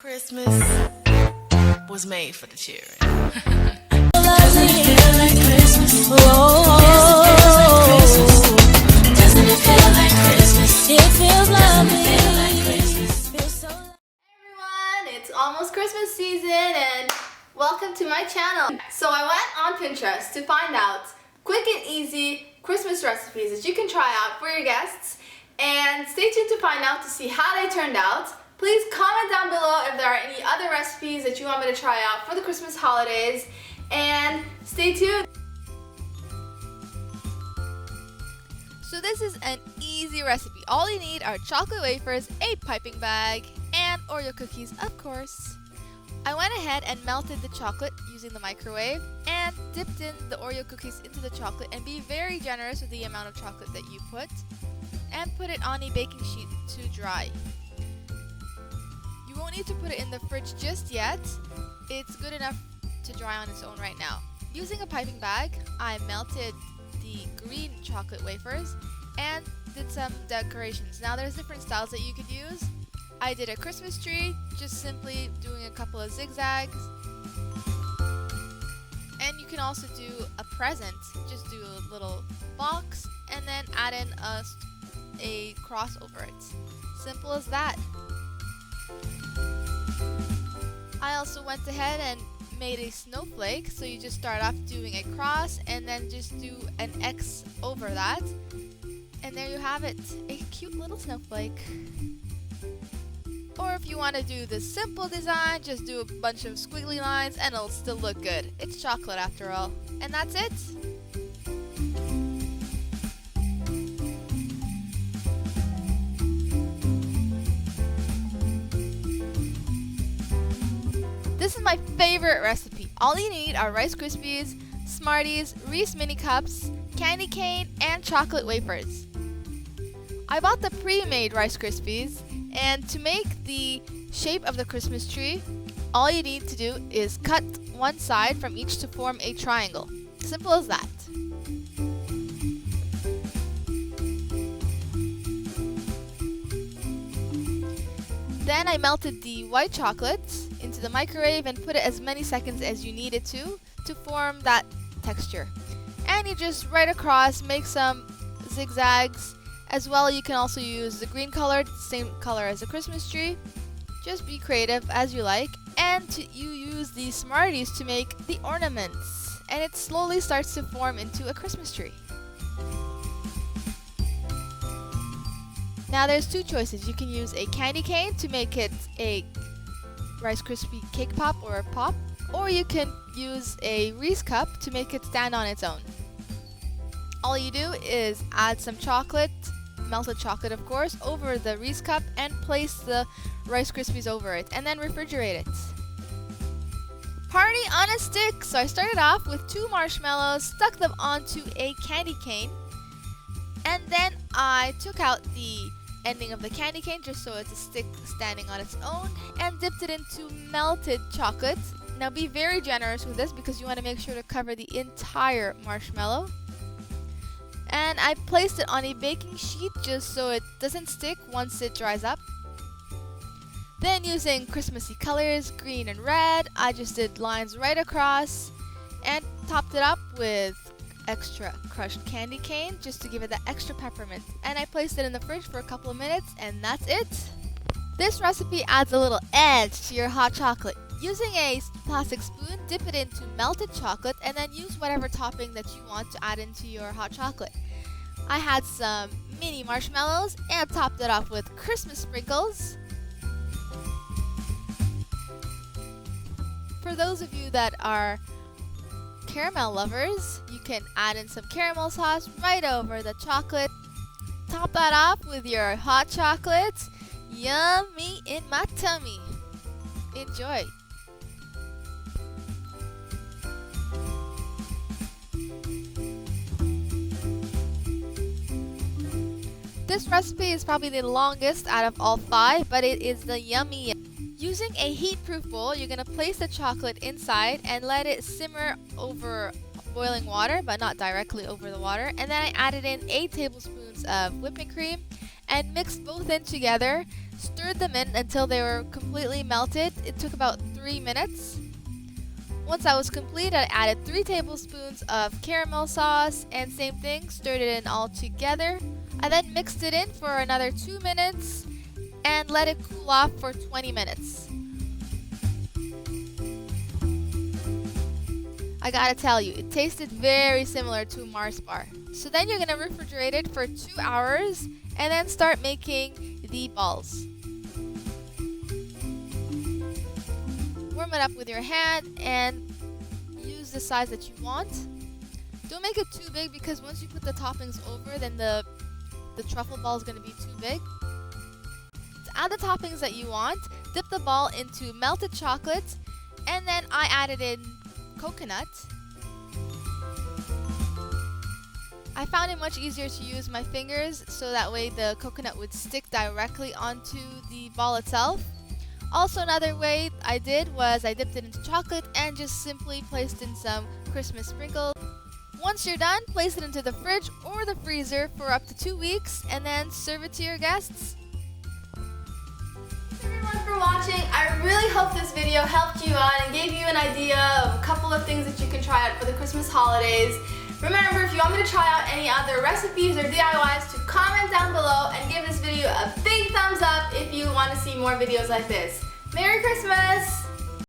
Christmas was made for the children. Doesn't it feel like Christmas? Oh, doesn't it feel like Christmas? It feels like Christmas. Everyone, it's almost Christmas season and welcome to my channel. So I went on Pinterest to find out quick and easy Christmas recipes that you can try out for your guests, and stay tuned to find out to see how they turned out. Please comment down below if there are any other recipes that you want me to try out for the Christmas holidays, and stay tuned. So this is an easy recipe. All you need are chocolate wafers, a piping bag, and Oreo cookies, of course. I went ahead and melted the chocolate using the microwave and dipped in the Oreo cookies into the chocolate, and be very generous with the amount of chocolate that you put, and put it on a baking sheet to dry. You won't need to put it in the fridge just yet. It's good enough to dry on its own right now. Using a piping bag, I melted the green chocolate wafers and did some decorations. Now there's different styles that you could use. I did a Christmas tree, just simply doing a couple of zigzags. And you can also do a present, just do a little box and then add in a cross over it. Simple as that. I also went ahead and made a snowflake, so you just start off doing a cross and then just do an X over that, and there you have it, a cute little snowflake. Or if you want to do the simple design, just do a bunch of squiggly lines and it'll still look good. It's chocolate after all. And that's it. This is my favorite recipe. All you need are Rice Krispies, Smarties, Reese mini cups, candy cane, and chocolate wafers. I bought the pre-made Rice Krispies, and to make the shape of the Christmas tree, all you need to do is cut one side from each to form a triangle. Simple as that. Then I melted the white chocolate into the microwave and put it as many seconds as you need it to form that texture. And you just right across make some zigzags. As well, you can also use the green color, same color as the Christmas tree. Just be creative as you like. And you use the Smarties to make the ornaments, and it slowly starts to form into a Christmas tree. Now there's two choices. You can use a candy cane to make it a Rice Krispie cake pop or a pop, or you can use a Reese cup to make it stand on its own. All you do is add some chocolate, melted chocolate of course, over the Reese cup and place the Rice Krispies over it, and then refrigerate it. Party on a stick! So I started off with 2 marshmallows, stuck them onto a candy cane, and then I took out the ending of the candy cane just so it's a stick standing on its own, and dipped it into melted chocolate. Now be very generous with this because you want to make sure to cover the entire marshmallow. And I placed it on a baking sheet just so it doesn't stick once it dries up. Then using Christmassy colors, green and red, I just did lines right across and topped it up with extra crushed candy cane just to give it that extra peppermint. And I placed it in the fridge for a couple of minutes, and that's it. This recipe adds a little edge to your hot chocolate. Using a plastic spoon, dip it into melted chocolate and then use whatever topping that you want to add into your hot chocolate. I had some mini marshmallows and topped it off with Christmas sprinkles. For those of you that are caramel lovers, you can add in some caramel sauce right over the chocolate. Top that off with your hot chocolate. Yummy in my tummy. Enjoy. This recipe is probably the longest out of all 5, but it is the yummy. Using a heat-proof bowl, you're going to place the chocolate inside and let it simmer over boiling water, but not directly over the water. And then I added in 8 tablespoons of whipping cream and mixed both in together. Stirred them in until they were completely melted. It took about 3 minutes. Once that was complete, I added 3 tablespoons of caramel sauce and same thing, stirred it in all together. I then mixed it in for another 2 minutes and let it cool off for 20 minutes. I gotta tell you, it tasted very similar to a Mars bar. So then you're gonna refrigerate it for 2 hours and then start making the balls. Warm it up with your hand and use the size that you want. Don't make it too big because once you put the toppings over, then the truffle ball is going to be too big. To add the toppings that you want, dip the ball into melted chocolate, and then I added in coconut. I found it much easier to use my fingers so that way the coconut would stick directly onto the ball itself. Also, another way I did was I dipped it into chocolate and just simply placed in some Christmas sprinkles. Once you're done, place it into the fridge or the freezer for up to 2 weeks and then serve it to your guests. Thanks everyone for watching. I really hope this video helped you out and gave you an idea of a couple of things that you can try out for the Christmas holidays. Remember, if you want me to try out any other recipes or DIYs, to comment down below and give this video a big thumbs up if you want to see more videos like this. Merry Christmas!